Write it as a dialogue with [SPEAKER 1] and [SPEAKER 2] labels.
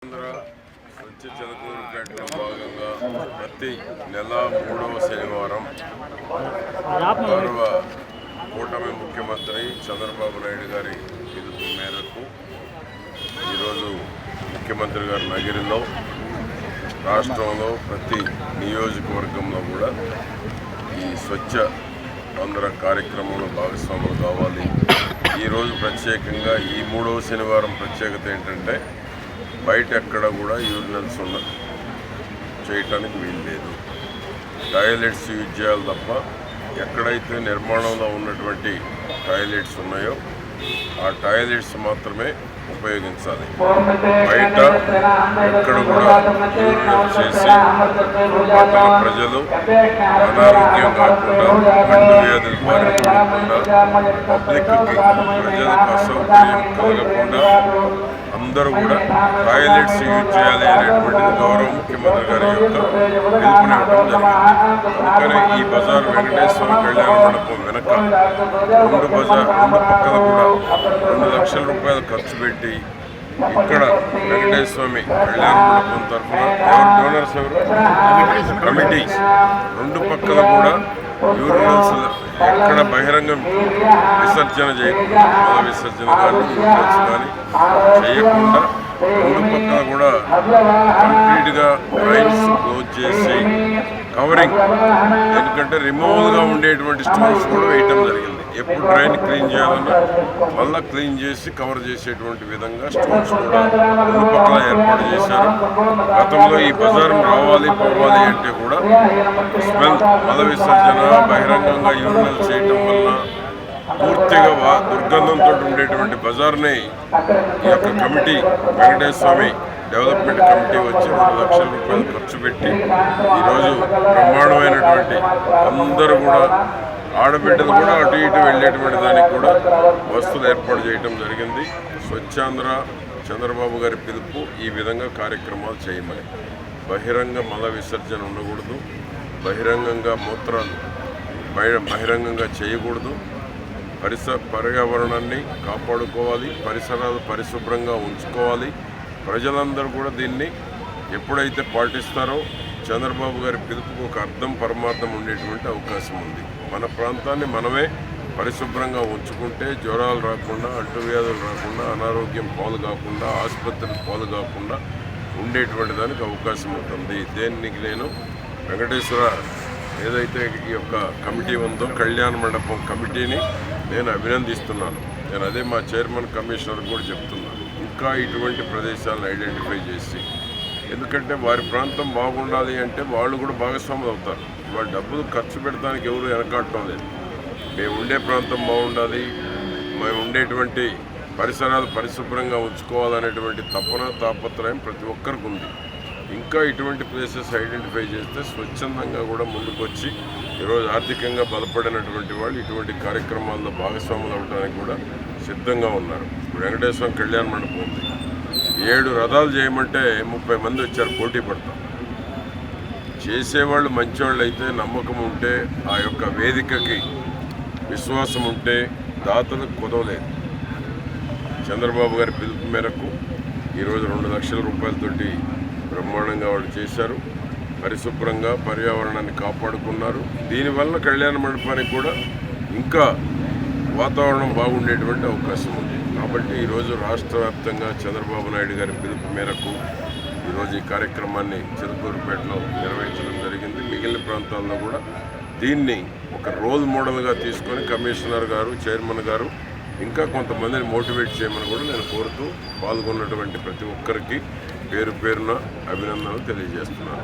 [SPEAKER 1] స్వచ్ఛ చిలకూరుపేటలో భాగంగా ప్రతి నెల 3వ శనివారం గౌరవ కూటమి ముఖ్యమంత్రి చంద్రబాబు నాయుడు గారి పిలుపు మేరకు ఈరోజు ముఖ్యమంత్రి గారి నగరిలో రాష్ట్రంలో ప్రతి నియోజకవర్గంలో కూడా ఈ స్వచ్ఛ ఆంధ్ర కార్యక్రమంలో భాగస్వాములు కావాలి. ఈరోజు ప్రత్యేకంగా ఈ 3వ శనివారం ప్రత్యేకత ఏంటంటే బయట ఎక్కడ కూడా యూరినల్స్ చేయటానికి వీలు లేదు. టాయిలెట్స్ యూజ్ చేయాలి తప్ప ఎక్కడైతే నిర్మాణంలో ఉన్నటువంటి టాయిలెట్స్ ఉన్నాయో ఆ టాయిలెట్స్ మాత్రమే ఉపయోగించాలి. బయట ఎక్కడ కూడా యూరినల్ చేసి పట్టణ ప్రజలు అనారోగ్యం కాకుండా అంటు వ్యాధుల బారిన పడకుండా పబ్లిక్కి ప్రజలకు అసౌకర్యం కలగకుండా అందరూ కూడా టాయిలెట్స్ యూజ్ చేయాలి అనేటువంటిది గౌరవ ముఖ్యమంత్రి గారి యొక్క పిలుపునివ్వడం జరిగింది. అందుకనే ఈ బజార్ వెంకటేశ్వర కళ్యాణ మండపం వెనక రెండు పక్కల కూడా 2 లక్షల రూపాయలు ఖర్చు పెట్టి ఇక్కడ వెంకటేశ్వర కళ్యాణ మండపం తరఫున డోనర్స్ కమిటీ 2 పక్కల కూడా యూరినల్స్ ఎక్కడ బహిరంగ విసర్జన చేయకుండా మల విసర్జన కానీ యూరినల్స్ కానీ చేయకుండా 2 పక్కల కూడా కంప్లీట్గా డ్రైన్స్ క్లోజ్ చేసి కవరింగ్, ఎందుకంటే రిమూవల్గా ఉండేటువంటి స్టోన్స్ కూడా వేయటం జరిగింది. ఎప్పుడు డ్రైన్ క్లీన్ చేయాలన్నా మళ్ళీ క్లీన్ చేసి కవర్ చేసేటువంటి విధంగా స్టోన్స్ కూడా 2 పక్కల ఏర్పాటు చేశారు. గతంలో ఈ బజార్ రావాలి పోవాలి అంటే కూడా స్మెల్, మల విసర్జన, బహిరంగంగా యూరినల్ చేయటం వల్ల పూర్తిగా దుర్గంధంతో ఉండేటువంటి బజార్ని ఈ యొక్క కమిటీ వెంకటేశ్వర డెవలప్మెంట్ కమిటీ వచ్చి 2 లక్షల రూపాయలు ఖర్చు పెట్టి ఈరోజు బ్రహ్మాండమైనటువంటి అందరూ కూడా ఆడబిడ్డలు కూడా అటు ఇటు వెళ్ళేటువంటి దానికి కూడా వస్తువులు ఏర్పాటు చేయడం జరిగింది. స్వచ్ఛాంధ్ర చంద్రబాబు గారి పిలుపు ఈ విధంగా కార్యక్రమాలు చేయమని. బహిరంగ మల విసర్జన ఉండకూడదు, బహిరంగంగా మూత్రాలు బహిరంగంగా చేయకూడదు, పర్యావరణాన్ని కాపాడుకోవాలి, పరిసరాలు పరిశుభ్రంగా ఉంచుకోవాలి. ప్రజలందరూ కూడా దీన్ని ఎప్పుడైతే పాటిస్తారో చంద్రబాబు గారి పిలుపుకు ఒక అర్థం పరమార్థం ఉండేటువంటి అవకాశం ఉంది. మన ప్రాంతాన్ని మనమే పరిశుభ్రంగా ఉంచుకుంటే జ్వరాలు రాకుండా, అంటువ్యాధులు రాకుండా, అనారోగ్యం పాలు కాకుండా, ఆసుపత్రులు పాలు కాకుండా ఉండేటువంటి దానికి అవకాశం ఉంటుంది. దీనికి నేను వెంకటేశ్వర ఏదైతే ఈ యొక్క కమిటీ ఉందో కళ్యాణ మండపం కమిటీని నేను అభినందిస్తున్నాను. నేను అదే మా చైర్మన్ కమిషనర్ కూడా చెప్తున్నాను, ఇంకా ఇటువంటి ప్రదేశాలను ఐడెంటిఫై చేసి, ఎందుకంటే వారి ప్రాంతం బాగుండాలి అంటే వాళ్ళు కూడా భాగస్వాములు అవుతారు. వాళ్ళ డబ్బులు ఖర్చు పెడతానికి ఎవరు వెనకాడటం లేదు. మేము ఉండే ప్రాంతం బాగుండాలి, మేము ఉండేటువంటి పరిసరాలు పరిశుభ్రంగా ఉంచుకోవాలనేటువంటి తపన తాపత్రయం ప్రతి ఒక్కరికి ఉంది. ఇంకా ఇటువంటి ప్లేసెస్ ఐడెంటిఫై చేస్తే స్వచ్ఛందంగా కూడా ముందుకొచ్చి ఈరోజు ఆర్థికంగా బలపడినటువంటి వాళ్ళు ఇటువంటి కార్యక్రమాల్లో భాగస్వాములు అవడానికి కూడా సిద్ధంగా ఉన్నారు. వెంకటేశ్వర కళ్యాణ మండపం ఉంది, 7 రథాలు చేయమంటే 30 మంది వచ్చారు, పోటీ పడతాం. చేసేవాళ్ళు మంచివాళ్ళు అయితే, నమ్మకం ఉంటే, ఆ యొక్క వేదికకి విశ్వాసం ఉంటే దాతలకు కుదవలేదు. చంద్రబాబు గారి పిలుపు మేరకు ఈరోజు 2 లక్షల రూపాయలతోటి బ్రహ్మాండంగా వాళ్ళు చేశారు. పరిశుభ్రంగా పర్యావరణాన్ని కాపాడుకున్నారు. దీనివల్ల కళ్యాణ మండపానికి కూడా ఇంకా వాతావరణం బాగుండేటువంటి అవకాశం ఉంది. కాబట్టి ఈరోజు రాష్ట్ర వ్యాప్తంగా చంద్రబాబు నాయుడు గారి పిలుపు మేరకు ఈరోజు ఈ కార్యక్రమాన్ని చిలకూరుపేటలో నిర్వహించడం జరిగింది. మిగిలిన ప్రాంతాల్లో కూడా దీన్ని ఒక రోల్ మోడల్గా తీసుకొని కమిషనర్ గారు, చైర్మన్ గారు ఇంకా కొంతమందిని మోటివేట్ చేయమని కూడా నేను కోరుతూ పాల్గొన్నటువంటి ప్రతి ఒక్కరికి పేరు పేరున అభినందనలు తెలియజేస్తున్నాను.